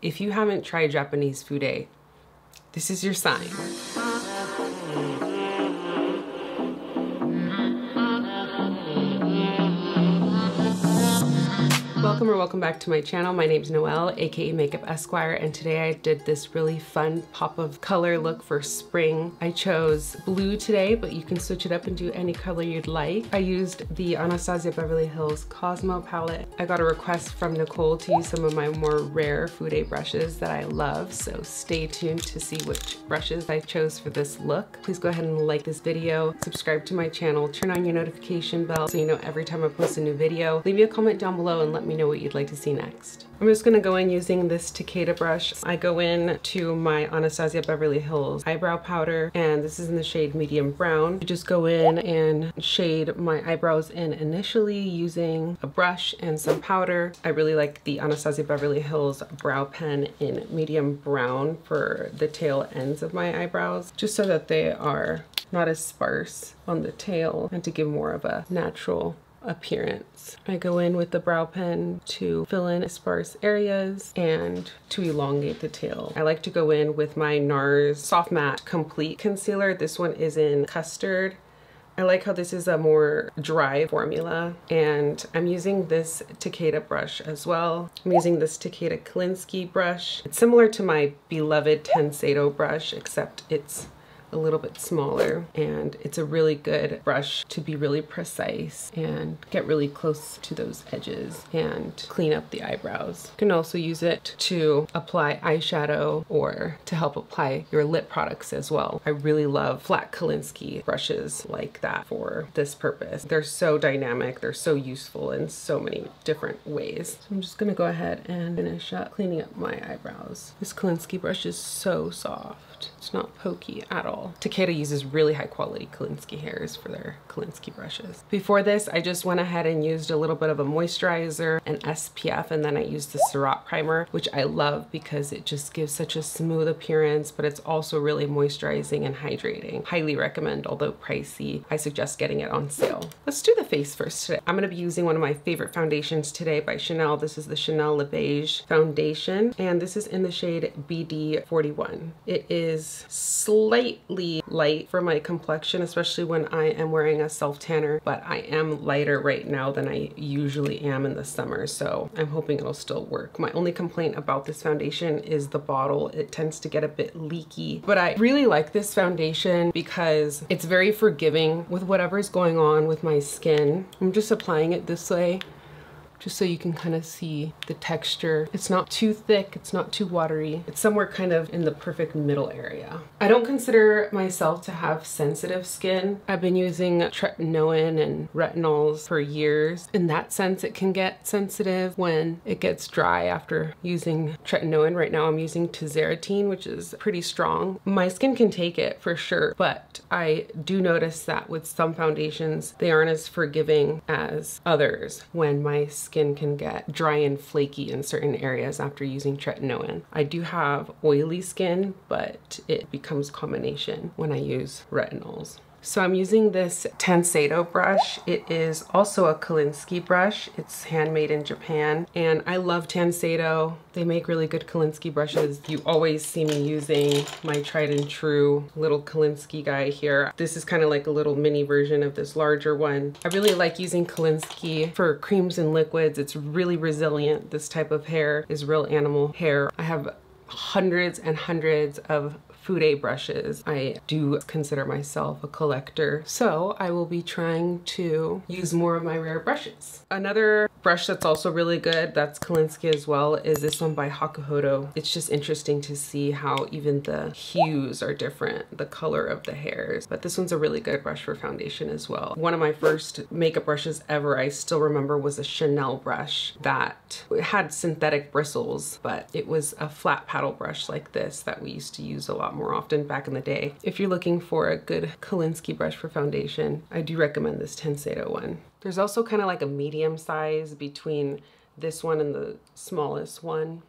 If you haven't tried Japanese fude, this is your sign. Welcome back to my channel. My name's Noelle, aka MakeupEsquire, and today I did this really fun pop of color look for spring. I chose blue today, but you can switch it up and do any color you'd like. I used the Anastasia Beverly Hills Cosmo palette. I got a request from Nicole to use some of my more rare fude brushes that I love, so stay tuned to see which brushes I chose for this look. Please go ahead and like this video, subscribe to my channel, turn on your notification bell so you know every time I post a new video. Leave me a comment down below and let me know what you'd like to see next. I'm just gonna go in using this Takeda brush. I go in to my Anastasia Beverly Hills eyebrow powder, and this is in the shade medium brown. I just go in and shade my eyebrows in initially using a brush and some powder. I really like the Anastasia Beverly Hills brow pen in medium brown for the tail ends of my eyebrows, just so that they are not as sparse on the tail and to give more of a natural appearance. I go in with the brow pen to fill in sparse areas and to elongate the tail. I like to go in with my NARS Soft Matte Complete Concealer. This one is in Custard. I like how this is a more dry formula, and I'm using this Takeda brush as well. I'm using this Takeda Kolinsky brush. It's similar to my beloved Teint brush, except it's a little bit smaller, and it's a really good brush to be really precise and get really close to those edges and clean up the eyebrows. You can also use it to apply eyeshadow or to help apply your lip products as well. I really love flat Kolinsky brushes like that for this purpose. They're so dynamic, they're so useful in so many different ways. So I'm just gonna go ahead and finish up cleaning up my eyebrows. This Kolinsky brush is so soft. It's not pokey at all. Takeda uses really high quality Kolinsky hairs for their Kolinsky brushes. Before this, I just went ahead and used a little bit of a moisturizer and SPF, and then I used the Ciroc primer, which I love because it just gives such a smooth appearance, but it's also really moisturizing and hydrating. Highly recommend, although pricey. I suggest getting it on sale. Let's do the face first today. I'm gonna be using one of my favorite foundations today by Chanel. This is the Chanel Le Beige foundation, and this is in the shade BD41. It is slightly light for my complexion, especially when I am wearing a self tanner, but I am lighter right now than I usually am in the summer, so I'm hoping it'll still work. My only complaint about this foundation is the bottle. It tends to get a bit leaky, but I really like this foundation because it's very forgiving with whatever's going on with my skin. I'm just applying it this way, just so you can kind of see the texture. It's not too thick, it's not too watery. It's somewhere kind of in the perfect middle area. I don't consider myself to have sensitive skin. I've been using tretinoin and retinols for years. In that sense, it can get sensitive when it gets dry after using tretinoin. Right now I'm using tazarotene, which is pretty strong. My skin can take it for sure, but I do notice that with some foundations, they aren't as forgiving as others when my skin can get dry and flaky in certain areas after using tretinoin. I do have oily skin, but it becomes combination when I use retinols. So I'm using this Teint brush. It is also a Kolinsky brush. It's handmade in Japan, and I love Teint. They make really good Kolinsky brushes. You always see me using my tried and true little Kolinsky guy here. This is kind of like a little mini version of this larger one. I really like using Kolinsky for creams and liquids. It's really resilient. This type of hair is real animal hair. I have hundreds and hundreds of fude brushes. I do consider myself a collector, so I will be trying to use more of my rare brushes. Another brush that's also really good, that's Kolinsky as well, is this one by Hakuhodo. It's just interesting to see how even the hues are different, the color of the hairs, but this one's a really good brush for foundation as well. One of my first makeup brushes ever, I still remember, was a Chanel brush that had synthetic bristles, but it was a flat paddle brush like this that we used to use a lot more often back in the day. If you're looking for a good Kolinsky brush for foundation, I do recommend this Teint one. There's also kind of like a medium size between this one and the smallest one.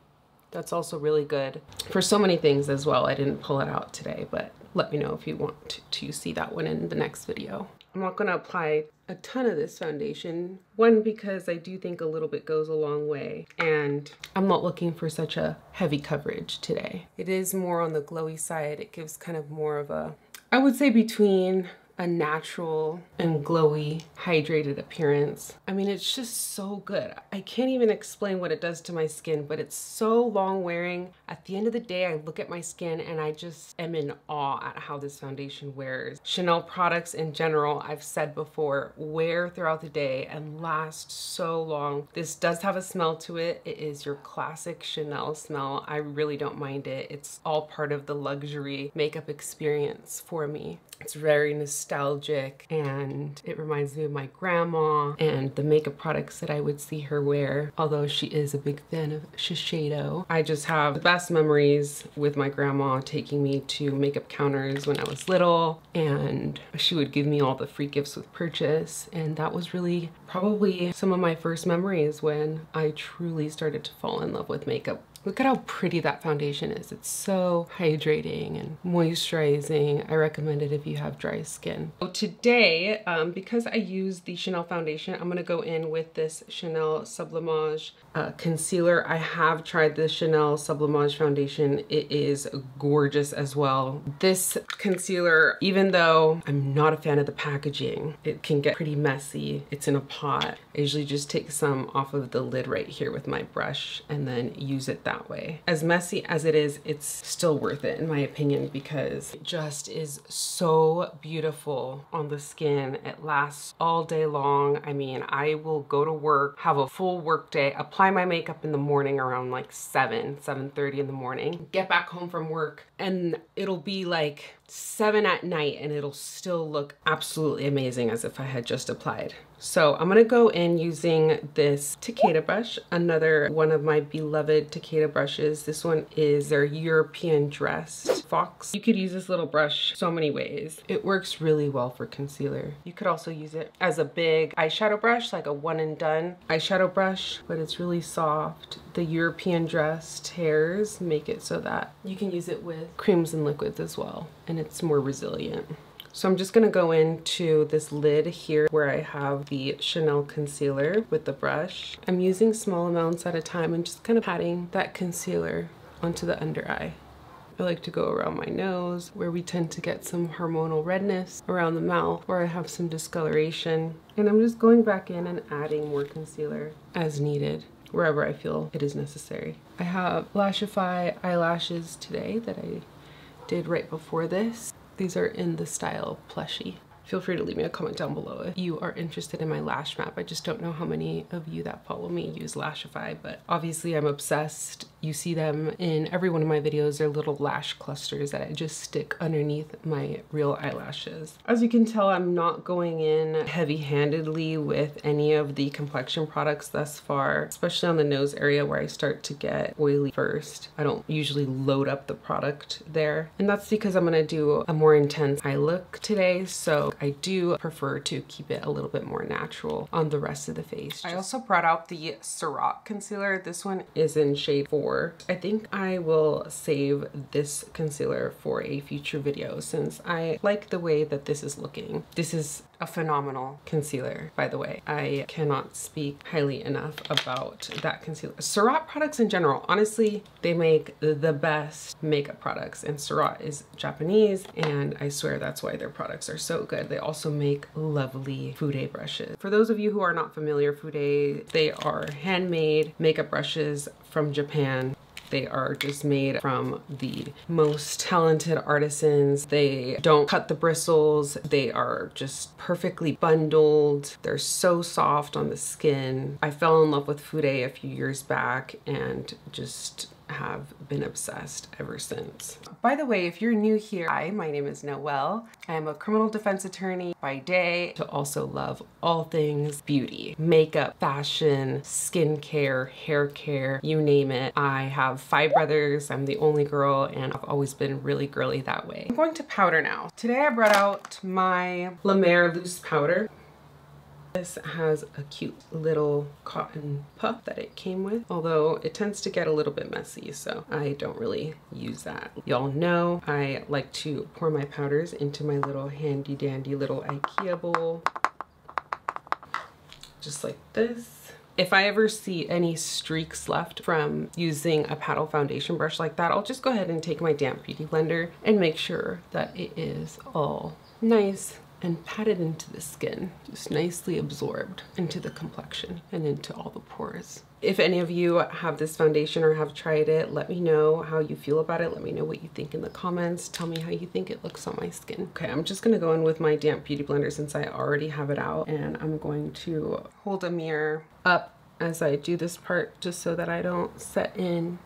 That's also really good for so many things as well. I didn't pull it out today, but let me know if you want to see that one in the next video. I'm not gonna apply a ton of this foundation. One, because I do think a little bit goes a long way, and I'm not looking for such a heavy coverage today. It is more on the glowy side. It gives kind of more of a, I would say, between a natural and glowy hydrated appearance. I mean, it's just so good. I can't even explain what it does to my skin, but it's so long wearing. At the end of the day, I look at my skin and I just am in awe at how this foundation wears. Chanel products in general, I've said before, wear throughout the day and last so long. This does have a smell to it. It is your classic Chanel smell. I really don't mind it. It's all part of the luxury makeup experience for me. It's very nostalgic and it reminds me of my grandma and the makeup products that I would see her wear. Although she is a big fan of Shiseido. I just have the best memories with my grandma taking me to makeup counters when I was little, and she would give me all the free gifts with purchase, and that was really probably some of my first memories when I truly started to fall in love with makeup. Look at how pretty that foundation is. It's so hydrating and moisturizing. I recommend it if you have dry skin. So today, because I use the Chanel foundation, I'm gonna go in with this Chanel Sublimage concealer. I have tried the Chanel Sublimage foundation. It is gorgeous as well. This concealer, even though I'm not a fan of the packaging, it can get pretty messy. It's in a pot. I usually just take some off of the lid right here with my brush and then use it that way. As messy as it is, it's still worth it in my opinion, because it just is so beautiful on the skin. It lasts all day long. I mean, I will go to work, have a full work day, apply my makeup in the morning around like 7:30 in the morning, get back home from work, and it'll be like 7 at night and it'll still look absolutely amazing as if I had just applied. So I'm gonna go in using this Takeda brush, another one of my beloved Takeda brushes. This one is their European dressed Fox. You could use this little brush so many ways. It works really well for concealer. You could also use it as a big eyeshadow brush, like a one and done eyeshadow brush, but it's really soft. The European dressed hairs make it so that you can use it with creams and liquids as well, and it's more resilient. So I'm just gonna go into this lid here where I have the Chanel concealer with the brush. I'm using small amounts at a time and just kind of patting that concealer onto the under eye. I like to go around my nose where we tend to get some hormonal redness, around the mouth where I have some discoloration. And I'm just going back in and adding more concealer as needed, wherever I feel it is necessary. I have Lashify eyelashes today that I did right before this. These are in the style Plushie. Feel free to leave me a comment down below if you are interested in my lash map. I just don't know how many of you that follow me use Lashify, but obviously I'm obsessed. You see them in every one of my videos. They're little lash clusters that I just stick underneath my real eyelashes. As you can tell, I'm not going in heavy-handedly with any of the complexion products thus far, especially on the nose area where I start to get oily first. I don't usually load up the product there, and that's because I'm gonna do a more intense eye look today, so I do prefer to keep it a little bit more natural on the rest of the face. I also brought out the SUQQU concealer. This one is in shade 4. I think I will save this concealer for a future video since I like the way that this is looking. This is a phenomenal concealer, by the way. I cannot speak highly enough about that concealer. SUQQU products in general, honestly, they make the best makeup products, and SUQQU is Japanese, and I swear that's why their products are so good. They also make lovely fude brushes. For those of you who are not familiar, fude, they are handmade makeup brushes from Japan. They are just made from the most talented artisans. They don't cut the bristles. They are just perfectly bundled. They're so soft on the skin. I fell in love with fude a few years back and just have been obsessed ever since. By the way, if you're new here, hi, my name is Noelle. I am a criminal defense attorney by day, to also love all things beauty, makeup, fashion, skincare, hair care, you name it. I have 5 brothers. I'm the only girl, and I've always been really girly that way. I'm going to powder now. Today I brought out my La Mer loose powder. This has a cute little cotton puff that it came with, although it tends to get a little bit messy, so I don't really use that. Y'all know I like to pour my powders into my little handy dandy little IKEA bowl, just like this. If I ever see any streaks left from using a paddle foundation brush like that, I'll just go ahead and take my damp beauty blender and make sure that it is all nice and patted into the skin, just nicely absorbed into the complexion and into all the pores. If any of you have this foundation or have tried it, let me know how you feel about it. Let me know what you think in the comments. Tell me how you think it looks on my skin. Okay, I'm just gonna go in with my damp beauty blender since I already have it out, and I'm going to hold a mirror up as I do this part just so that I don't set in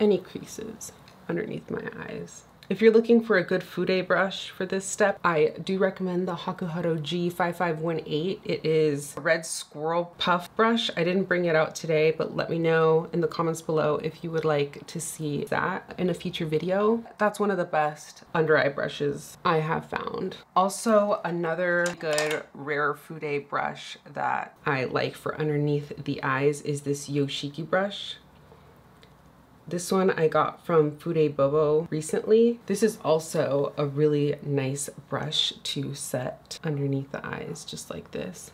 any creases underneath my eyes. If you're looking for a good fude brush for this step, I do recommend the Hakuhado G5518. It is a red squirrel puff brush. I didn't bring it out today, but let me know in the comments below if you would like to see that in a future video. That's one of the best under eye brushes I have found. Also, another good rare fude brush that I like for underneath the eyes is this Yoshiki brush. This one I got from Fude Bobo recently. This is also a really nice brush to set underneath the eyes, just like this.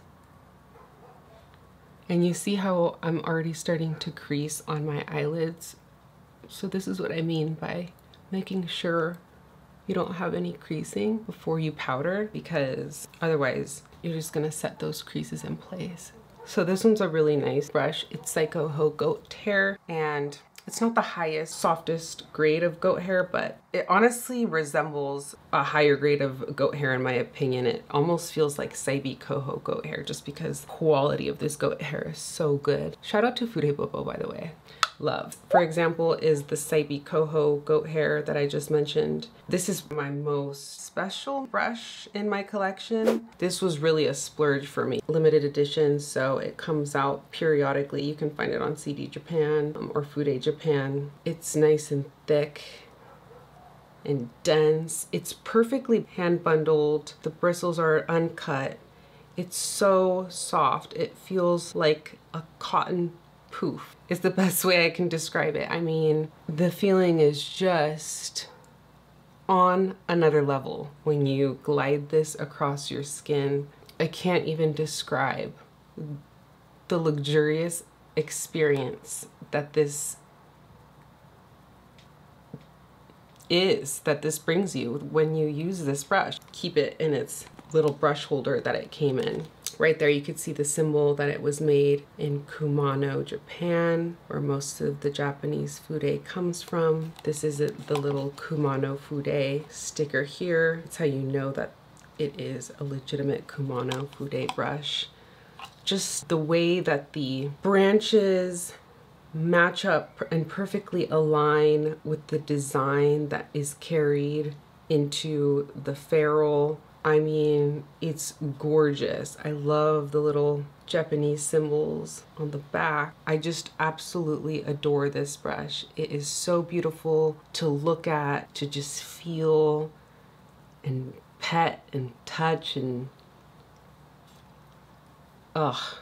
And you see how I'm already starting to crease on my eyelids? So this is what I mean by making sure you don't have any creasing before you powder, because otherwise you're just gonna set those creases in place. So this one's a really nice brush. It's Psycho Ho Goat Hair, and it's not the highest, softest grade of goat hair, but it honestly resembles a higher grade of goat hair in my opinion. It almost feels like Saibi Koho goat hair just because the quality of this goat hair is so good. Shout out to Fude Bobo, by the way. Love. For example, is the Saibi Koho goat hair that I just mentioned. This is my most special brush in my collection. This was really a splurge for me. Limited edition, so it comes out periodically. You can find it on CD Japan or Fude Japan. It's nice and thick and dense. It's perfectly hand bundled. The bristles are uncut. It's so soft. It feels like a cotton poof is the best way I can describe it. I mean, the feeling is just on another level when you glide this across your skin. I can't even describe the luxurious experience that this brings you when you use this brush. Keep it in its little brush holder that it came in. Right there you could see the symbol that it was made in Kumano, Japan, where most of the Japanese fude comes from. This is the little Kumano fude sticker here. It's how you know that it is a legitimate Kumano fude brush. Just the way that the branches match up and perfectly align with the design that is carried into the ferrule. I mean, it's gorgeous. I love the little Japanese symbols on the back. I just absolutely adore this brush. It is so beautiful to look at, to just feel and pet and touch and ugh.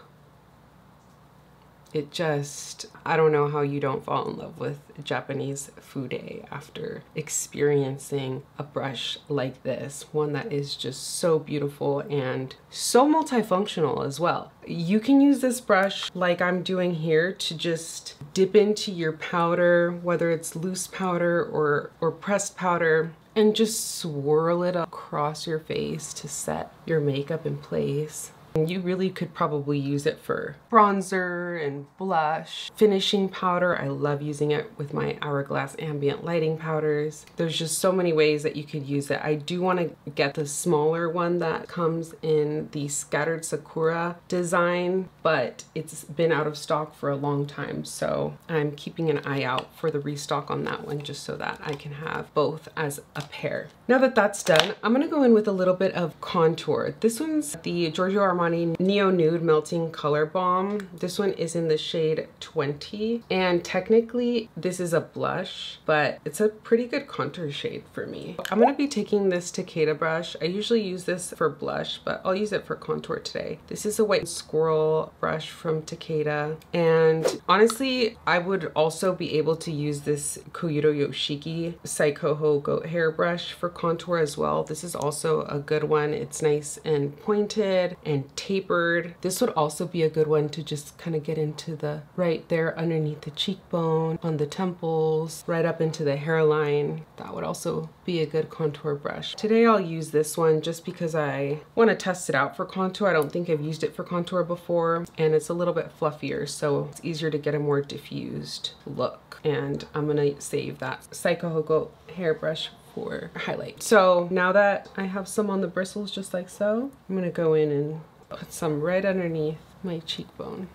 It just, I don't know how you don't fall in love with Japanese fude after experiencing a brush like this. One that is just so beautiful and so multifunctional as well. You can use this brush like I'm doing here to just dip into your powder, whether it's loose powder or pressed powder, and just swirl it across your face to set your makeup in place. You really could probably use it for bronzer and blush, finishing powder. I love using it with my Hourglass ambient lighting powders. There's just so many ways that you could use it. I do want to get the smaller one that comes in the Scattered Sakura design, but it's been out of stock for a long time, so I'm keeping an eye out for the restock on that one just so that I can have both as a pair. Now that that's done, I'm going to go in with a little bit of contour. This one's the Giorgio Armani Armani Neo Nude Melting Color Balm. This one is in the shade 20, and technically this is a blush, but it's a pretty good contour shade for me. I'm gonna be taking this Takeda brush. I usually use this for blush, but I'll use it for contour today. This is a white squirrel brush from Takeda, and honestly, I would also be able to use this Koyudo Yoshiki Saikoho goat hair brush for contour as well. This is also a good one. It's nice and pointed and tapered. This would also be a good one to just kind of get into the right there underneath the cheekbone, on the temples, right up into the hairline. That would also be a good contour brush. Today I'll use this one just because I want to test it out for contour. I don't think I've used it for contour before, and it's a little bit fluffier, so it's easier to get a more diffused look. And I'm gonna save that Saikoho goat hairbrush for highlight. So now that I have some on the bristles just like so, I'm gonna go in and put some right underneath my cheekbone.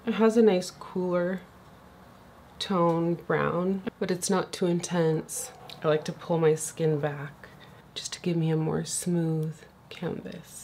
It has a nice cooler tone brown, but it's not too intense. I like to pull my skin back just to give me a more smooth canvas.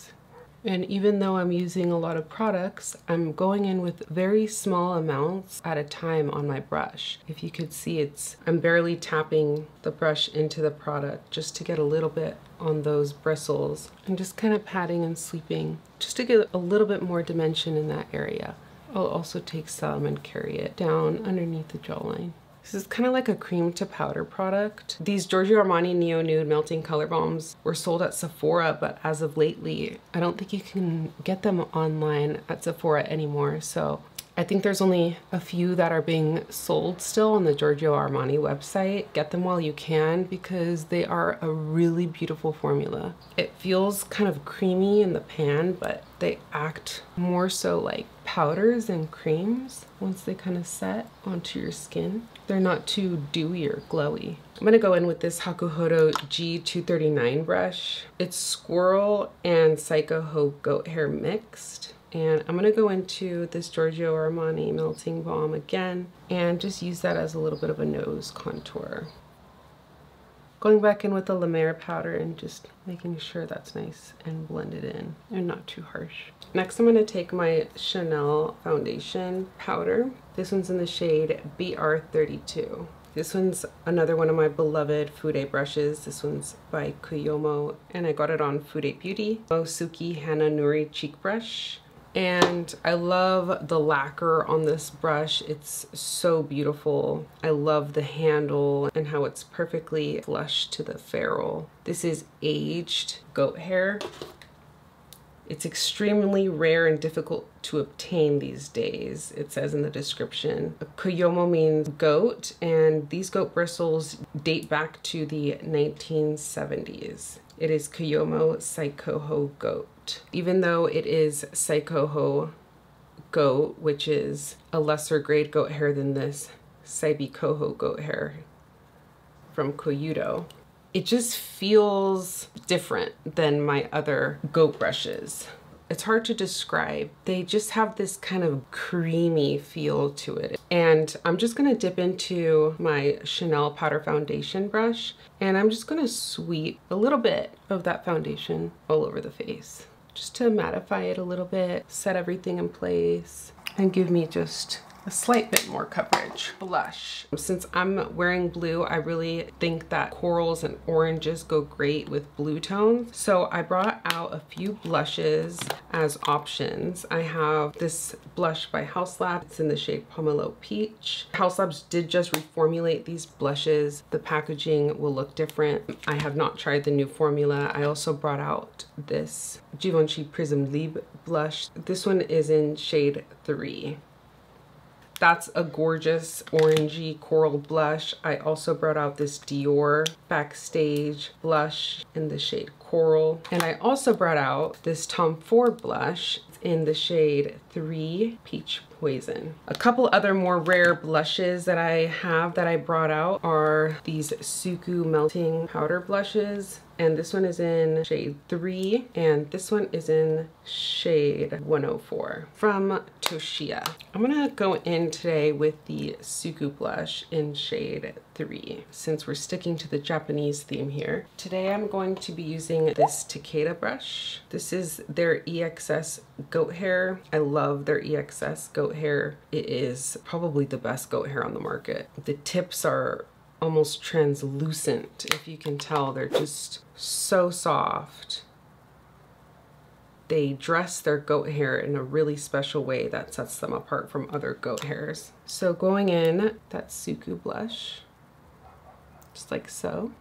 And even though I'm using a lot of products, I'm going in with very small amounts at a time on my brush. If you could see, I'm barely tapping the brush into the product just to get a little bit on those bristles. I'm just kind of patting and sweeping just to get a little bit more dimension in that area. I'll also take some and carry it down underneath the jawline. This is kind of like a cream to powder product. These Giorgio Armani Neo Nude Melting Color Balms were sold at Sephora, but as of lately, I don't think you can get them online at Sephora anymore. So I think there's only a few that are being sold still on the Giorgio Armani website. Get them while you can because they are a really beautiful formula. It feels kind of creamy in the pan, but they act more so like powders and creams once they kind of set onto your skin. They're not too dewy or glowy. I'm gonna go in with this Hakuhodo G239 brush. It's squirrel and Saikoho goat hair mixed. And I'm gonna go into this Giorgio Armani Melting Balm again and just use that as a little bit of a nose contour. Going back in with the La Mer powder and just making sure that's nice and blended in and not too harsh. Next, I'm gonna take my Chanel foundation powder. This one's in the shade BR32. This one's another one of my beloved Fude brushes. This one's by Kuyomo, and I got it on Fude Beauty. Osuki Hana Nuri cheek brush. And I love the lacquer on this brush. It's so beautiful. I love the handle and how it's perfectly flush to the ferrule. This is aged goat hair. It's extremely rare and difficult to obtain these days, it says in the description. Kuyomo means goat, and these goat bristles date back to the 1970s. It is Kuyomo Saikoho goat. Even though it is Saikoho goat, which is a lesser grade goat hair than this Saibikoho goat hair from Koyudo, it just feels different than my other goat brushes. It's hard to describe. They just have this kind of creamy feel to it. And I'm just gonna dip into my Chanel powder foundation brush, and I'm just gonna sweep a little bit of that foundation all over the face, just to mattify it a little bit, set everything in place, and give me just a slight bit more coverage. Blush. Since I'm wearing blue, I really think that corals and oranges go great with blue tones. So I brought out a few blushes as options. I have this blush by House Lab. It's in the shade Pomelo Peach. House Labs did just reformulate these blushes. The packaging will look different. I have not tried the new formula. I also brought out this Givenchy Prism Libre blush. This one is in shade 3. That's a gorgeous orangey coral blush. I also brought out this Dior Backstage blush in the shade Coral. And I also brought out this Tom Ford blush in the shade 3 Peach Poison. A couple other more rare blushes that I have that I brought out are these SUQQU melting powder blushes. And this one is in shade 3, and this one is in shade 104 from Toshiya. I'm gonna go in today with the SUQQU blush in shade 3, since we're sticking to the Japanese theme here. Today I'm going to be using this Takeda brush. This is their EXS goat hair. I love their EXS goat hair. It is probably the best goat hair on the market. The tips are almost translucent. If you can tell, they're just so soft. They dress their goat hair in a really special way that sets them apart from other goat hairs. So going in, that SUQQU blush, just like so.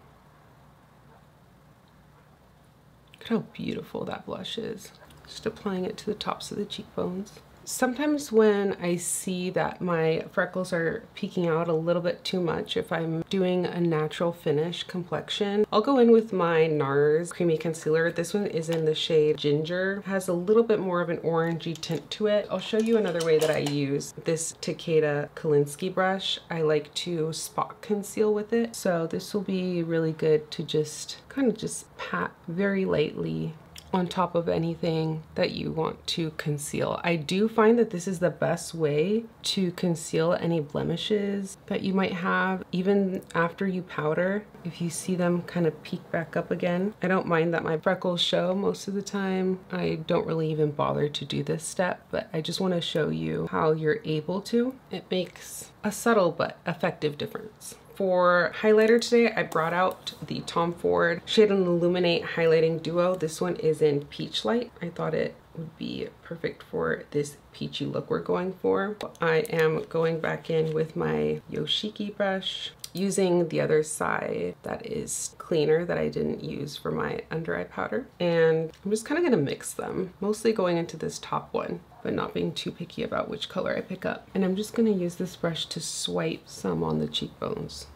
Look how beautiful that blush is. Just applying it to the tops of the cheekbones. Sometimes when I see that my freckles are peeking out a little bit too much, if I'm doing a natural finish complexion, I'll go in with my NARS Creamy Concealer. This one is in the shade Ginger. It has a little bit more of an orangey tint to it. I'll show you another way that I use this Takeda Kolinsky brush. I like to spot conceal with it. So this will be really good to just kind of just pat very lightly on top of anything that you want to conceal. I do find that this is the best way to conceal any blemishes that you might have, even after you powder. If you see them kind of peek back up again. I don't mind that my freckles show most of the time. I don't really even bother to do this step, but I just want to show you how you're able to. It makes a subtle but effective difference. For highlighter today, I brought out the Tom Ford Shade and Illuminate Highlighting Duo. This one is in Peach Light. I thought it would be perfect for this peachy look we're going for. I am going back in with my Yoshiki brush, using the other side that is cleaner that I didn't use for my under eye powder. And I'm just kind of gonna mix them, mostly going into this top one, but not being too picky about which color I pick up. And I'm just gonna use this brush to swipe some on the cheekbones.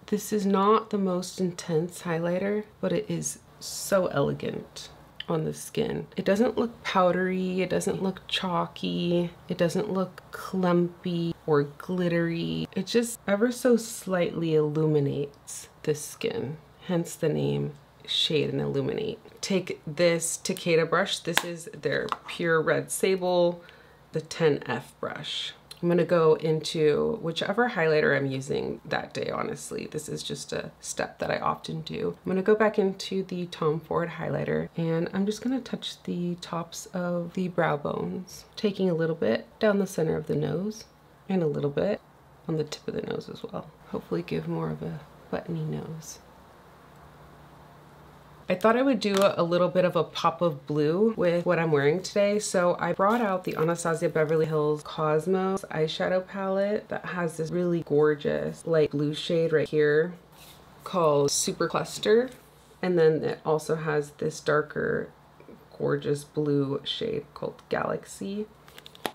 This is not the most intense highlighter, but it is so elegant on the skin. It doesn't look powdery, it doesn't look chalky, it doesn't look clumpy or glittery. It just ever so slightly illuminates the skin, hence the name Shade and Illuminate. Take this Takeda brush. This is their Pure Red Sable, the 10F brush. I'm gonna go into whichever highlighter I'm using that day, honestly. This is just a step that I often do. I'm gonna go back into the Tom Ford highlighter, and I'm just gonna touch the tops of the brow bones, taking a little bit down the center of the nose and a little bit on the tip of the nose as well. Hopefully give more of a buttony nose. I thought I would do a little bit of a pop of blue with what I'm wearing today. So I brought out the Anastasia Beverly Hills Cosmos eyeshadow palette that has this really gorgeous light blue shade right here called Super Cluster. And then it also has this darker, gorgeous blue shade called Galaxy.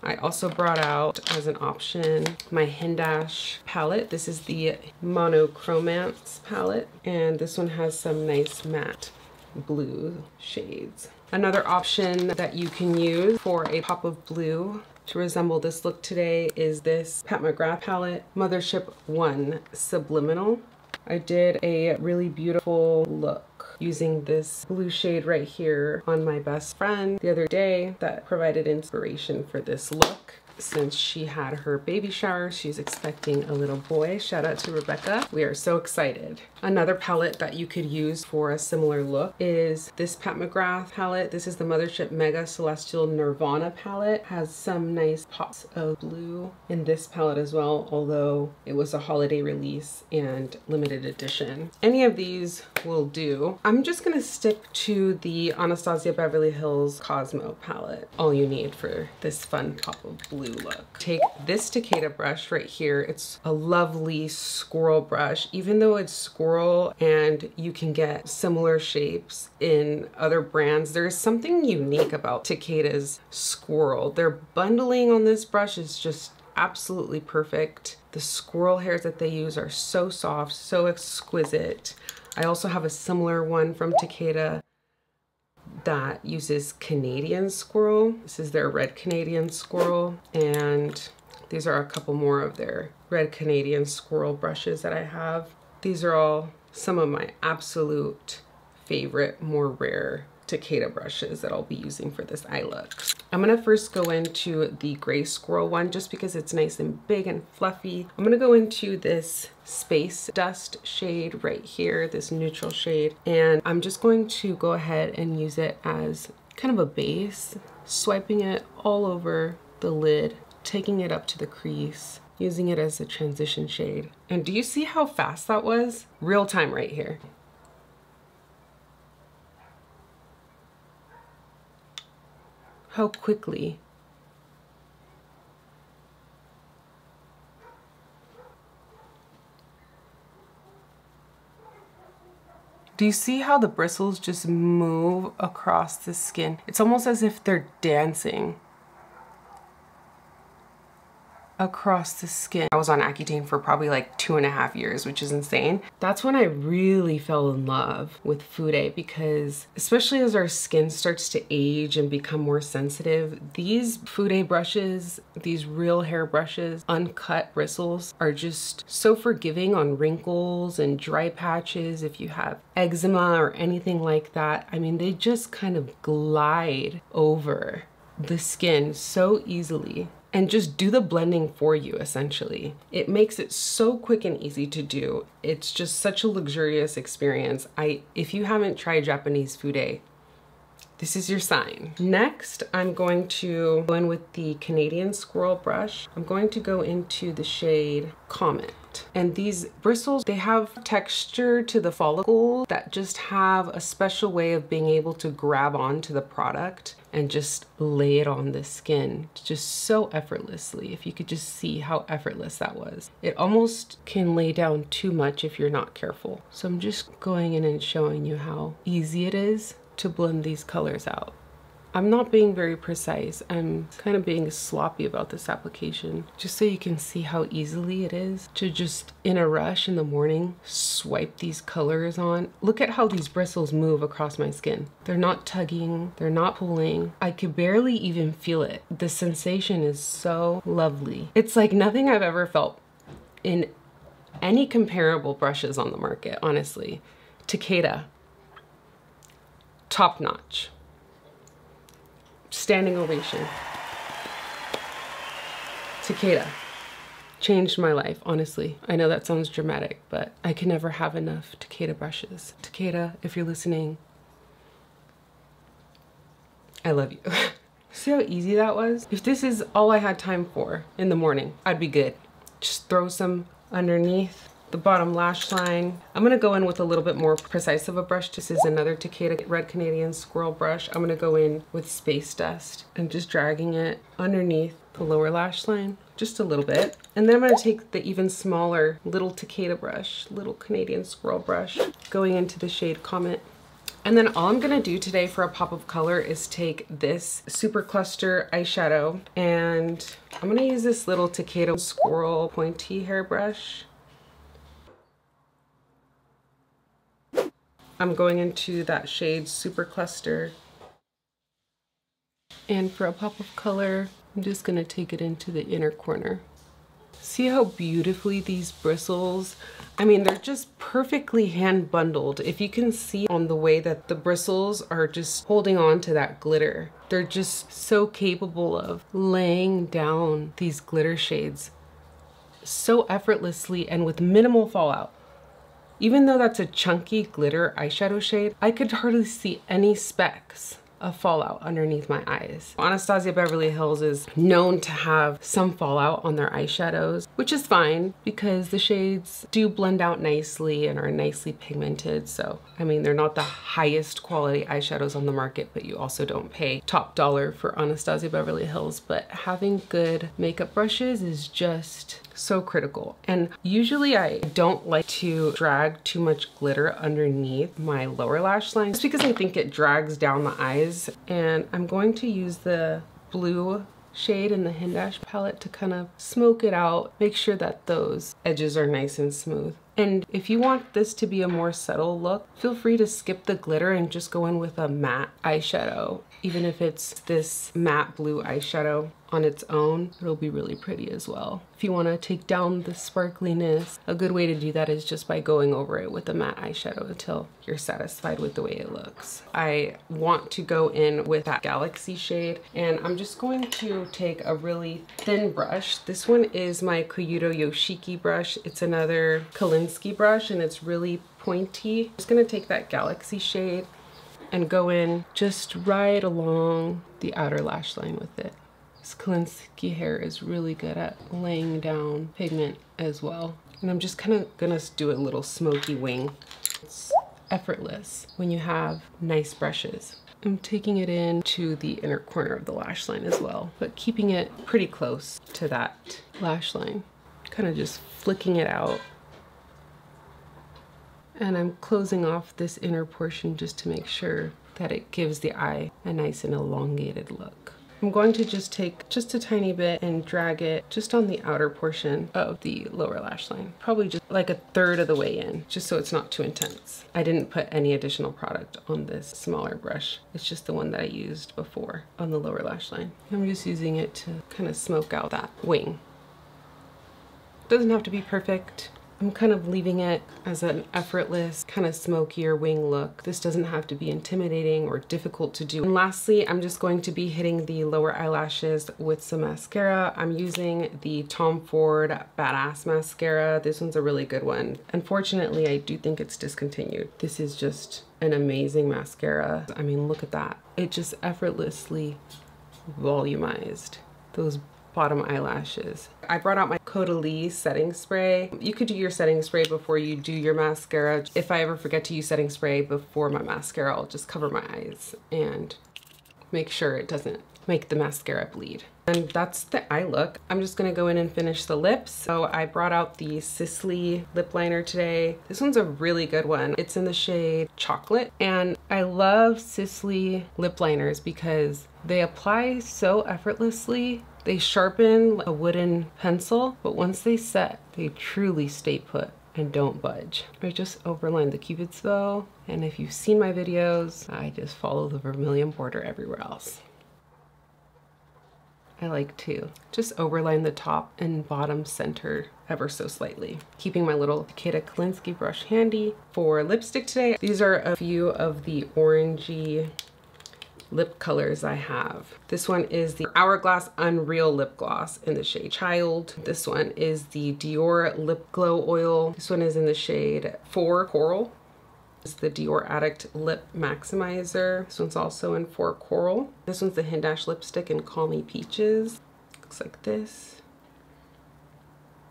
I also brought out as an option my Hindash palette. This is the Monochromance palette, and this one has some nice matte blue shades. Another option that you can use for a pop of blue to resemble this look today is this Pat McGrath palette, Mothership 1 Subliminal. I did a really beautiful look using this blue shade right here on my best friend the other day that provided inspiration for this look. Since she had her baby shower, she's expecting a little boy. Shout out to Rebecca. We are so excited. Another palette that you could use for a similar look is this Pat McGrath palette. This is the Mothership Mega Celestial Nirvana palette. Has some nice pops of blue in this palette as well, although it was a holiday release and limited edition. Any of these will do. I'm just gonna stick to the Anastasia Beverly Hills Cosmo palette. All you need for this fun pop of blue look. Take this Takeda brush right here. It's a lovely squirrel brush. Even though it's squirrel and you can get similar shapes in other brands, there's something unique about Takeda's squirrel. Their bundling on this brush is just absolutely perfect. The squirrel hairs that they use are so soft, so exquisite. I also have a similar one from Takeda that uses Canadian Squirrel. This is their red Canadian Squirrel, and these are a couple more of their red Canadian Squirrel brushes that I have. These are all some of my absolute favorite, more rare Takeda brushes that I'll be using for this eye look. I'm gonna first go into the gray squirrel one just because it's nice and big and fluffy. I'm gonna go into this Space Dust shade right here, this neutral shade, and I'm just going to go ahead and use it as kind of a base, swiping it all over the lid, taking it up to the crease, using it as a transition shade. And do you see how fast that was? Real time right here. How quickly. Do you see how the bristles just move across the skin? It's almost as if they're dancing across the skin. I was on Accutane for probably like 2.5 years, which is insane. That's when I really fell in love with fude, because especially as our skin starts to age and become more sensitive, these fude brushes, these real hair brushes, uncut bristles, are just so forgiving on wrinkles and dry patches. If you have eczema or anything like that, I mean, they just kind of glide over the skin so easily and just do the blending for you, essentially. It makes it so quick and easy to do. It's just such a luxurious experience. If you haven't tried Japanese fude, this is your sign. Next, I'm going to go in with the Canadian Squirrel brush. I'm going to go into the shade Comet. And these bristles, they have texture to the follicle that just have a special way of being able to grab onto the product and just lay it on the skin just so effortlessly. If you could just see how effortless that was. It almost can lay down too much if you're not careful. So I'm just going in and showing you how easy it is to blend these colors out. I'm not being very precise. I'm kind of being sloppy about this application, just so you can see how easily it is to just, in a rush in the morning, swipe these colors on. Look at how these bristles move across my skin. They're not tugging, they're not pulling. I could barely even feel it. The sensation is so lovely. It's like nothing I've ever felt in any comparable brushes on the market, honestly. Takeda, top notch. Standing ovation. Takeda changed my life, honestly. I know that sounds dramatic, but I can never have enough Takeda brushes. Takeda, if you're listening, I love you. See how easy that was? If this is all I had time for in the morning, I'd be good. Just throw some underneath the bottom lash line. I'm gonna go in with a little bit more precise of a brush. This is another Takeda red Canadian Squirrel brush. I'm gonna go in with Space Dust and just dragging it underneath the lower lash line, just a little bit. And then I'm gonna take the even smaller little Takeda brush, little Canadian Squirrel brush, going into the shade Comet. And then all I'm gonna do today for a pop of color is take this Super Cluster eyeshadow, and I'm gonna use this little Takeda Squirrel pointy hairbrush. I'm going into that shade Super Cluster. And for a pop of color, I'm just gonna take it into the inner corner. See how beautifully these bristles, I mean, they're just perfectly hand bundled. If you can see on the way that the bristles are just holding on to that glitter, they're just so capable of laying down these glitter shades so effortlessly and with minimal fallout. Even though that's a chunky glitter eyeshadow shade, I could hardly see any specks of fallout underneath my eyes. Anastasia Beverly Hills is known to have some fallout on their eyeshadows, which is fine because the shades do blend out nicely and are nicely pigmented. So, I mean, they're not the highest quality eyeshadows on the market, but you also don't pay top dollar for Anastasia Beverly Hills. But having good makeup brushes is just so critical. And usually I don't like to drag too much glitter underneath my lower lash line just because I think it drags down the eyes. And I'm going to use the blue shade in the Hindash palette to kind of smoke it out, make sure that those edges are nice and smooth. And if you want this to be a more subtle look, feel free to skip the glitter and just go in with a matte eyeshadow. Even if it's this matte blue eyeshadow on its own, it'll be really pretty as well. If you want to take down the sparkliness, a good way to do that is just by going over it with a matte eyeshadow until you're satisfied with the way it looks. I want to go in with that Galaxy shade, and I'm just going to take a really thin brush. This one is my Kyoto Yoshiki brush. It's another Kolinsky brush, and it's really pointy. I'm just gonna take that Galaxy shade and go in just right along the outer lash line with it. This Kolinsky hair is really good at laying down pigment as well. And I'm just kind of gonna do a little smoky wing. It's effortless when you have nice brushes. I'm taking it into the inner corner of the lash line as well, but keeping it pretty close to that lash line. Kind of just flicking it out. And I'm closing off this inner portion just to make sure that it gives the eye a nice and elongated look. I'm going to just take just a tiny bit and drag it just on the outer portion of the lower lash line. Probably just like a third of the way in, just so it's not too intense. I didn't put any additional product on this smaller brush. It's just the one that I used before on the lower lash line. I'm just using it to kind of smoke out that wing. It doesn't have to be perfect. I'm kind of leaving it as an effortless, kind of smokier wing look. This doesn't have to be intimidating or difficult to do. And lastly, I'm just going to be hitting the lower eyelashes with some mascara. I'm using the Tom Ford Badass Mascara. This one's a really good one. Unfortunately, I do think it's discontinued. This is just an amazing mascara. I mean, look at that. It just effortlessly volumized those bottom eyelashes. I brought out my Caudalie setting spray. You could do your setting spray before you do your mascara. If I ever forget to use setting spray before my mascara, I'll just cover my eyes and make sure it doesn't make the mascara bleed. And that's the eye look. I'm just gonna go in and finish the lips. So I brought out the Sisley lip liner today. This one's a really good one. It's in the shade Chocolate. And I love Sisley lip liners because they apply so effortlessly. They sharpen like a wooden pencil, but once they set, they truly stay put and don't budge. I just overlined the Cupid's bow, and if you've seen my videos, I just follow the vermilion border everywhere else. I like to just overline the top and bottom center ever so slightly. Keeping my little Takeda Kolinsky brush handy. For lipstick today, these are a few of the orangey lip colors I have. This one is the Hourglass Unreal Lip Gloss in the shade Child. This one is the Dior Lip Glow Oil. This one is in the shade 4 Coral. This is the Dior Addict Lip Maximizer. This one's also in 4 Coral. This one's the Hindash lipstick in Call Me Peaches. Looks like this.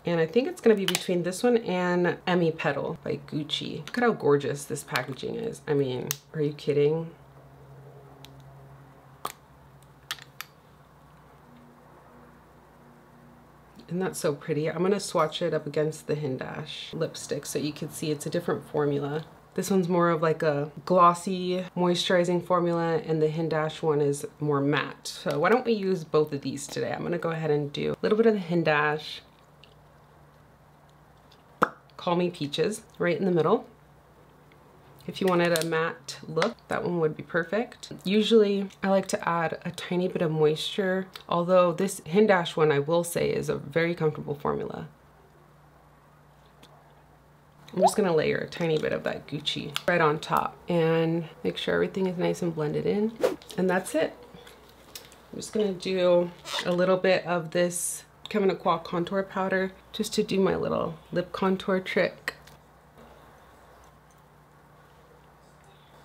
And I think it's gonna be between this one and Emmy Petal by Gucci. Look at how gorgeous this packaging is. I mean, are you kidding? Isn't that so pretty? I'm gonna swatch it up against the Hindash lipstick so you can see it's a different formula. This one's more of like a glossy moisturizing formula, and the Hindash one is more matte. So why don't we use both of these today? I'm gonna go ahead and do a little bit of the Hindash Call Me Peaches right in the middle. If you wanted a matte look, that one would be perfect. Usually I like to add a tiny bit of moisture, although this Hindash one I will say is a very comfortable formula. I'm just gonna layer a tiny bit of that Gucci right on top and make sure everything is nice and blended in. And that's it. I'm just gonna do a little bit of this Kevin Aqua contour powder just to do my little lip contour trick.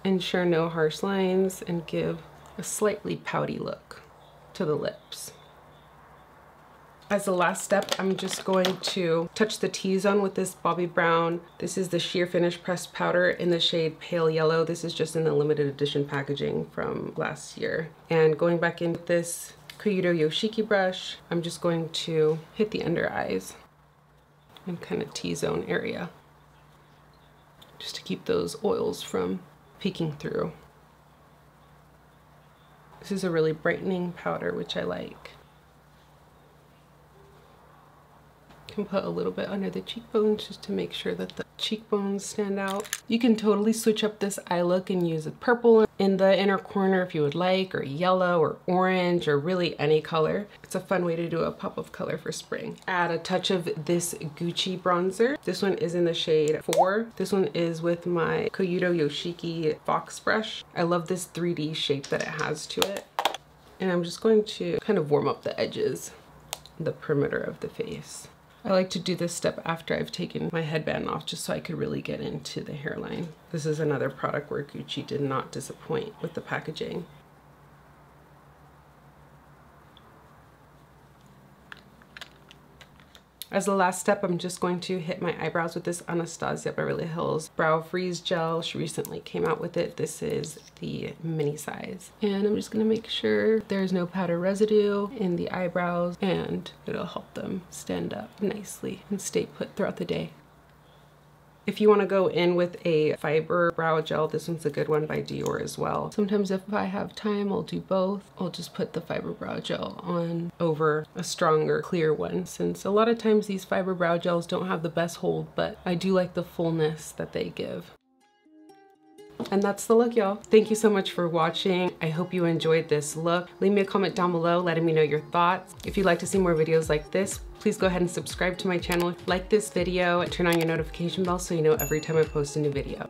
Ensure no harsh lines and give a slightly pouty look to the lips. As the last step, I'm just going to touch the T-zone with this Bobbi Brown. This is the Sheer Finish Pressed Powder in the shade Pale Yellow. This is just in the limited edition packaging from last year. And going back in with this Kyoto Yoshiki brush, I'm just going to hit the under eyes and kind of T-zone area, just to keep those oils from peeking through. This is a really brightening powder, which I like. can put a little bit under the cheekbones just to make sure that the cheekbones stand out. You can totally switch up this eye look and use a purple in the inner corner if you would like, or yellow or orange, or really any color. It's a fun way to do a pop of color for spring. Add a touch of this Gucci bronzer. This one is in the shade 4. This one is with my Koyudo Yoshiki Fox brush. I love this 3D shape that it has to it. And I'm just going to kind of warm up the edges, the perimeter of the face. I like to do this step after I've taken my headband off, just so I could really get into the hairline. This is another product where Gucci did not disappoint with the packaging. As the last step, I'm just going to hit my eyebrows with this Anastasia Beverly Hills Brow Freeze Gel. She recently came out with it. This is the mini size. And I'm just gonna make sure there's no powder residue in the eyebrows, and it'll help them stand up nicely and stay put throughout the day. If you want to go in with a fiber brow gel, this one's a good one by Dior as well. Sometimes if I have time, I'll do both. I'll just put the fiber brow gel on over a stronger, clear one, since a lot of times these fiber brow gels don't have the best hold, but I do like the fullness that they give. And that's the look, y'all. Thank you so much for watching. I hope you enjoyed this look. Leave me a comment down below letting me know your thoughts. If you'd like to see more videos like this, please go ahead and subscribe to my channel, like this video, and turn on your notification bell so you know every time I post a new video.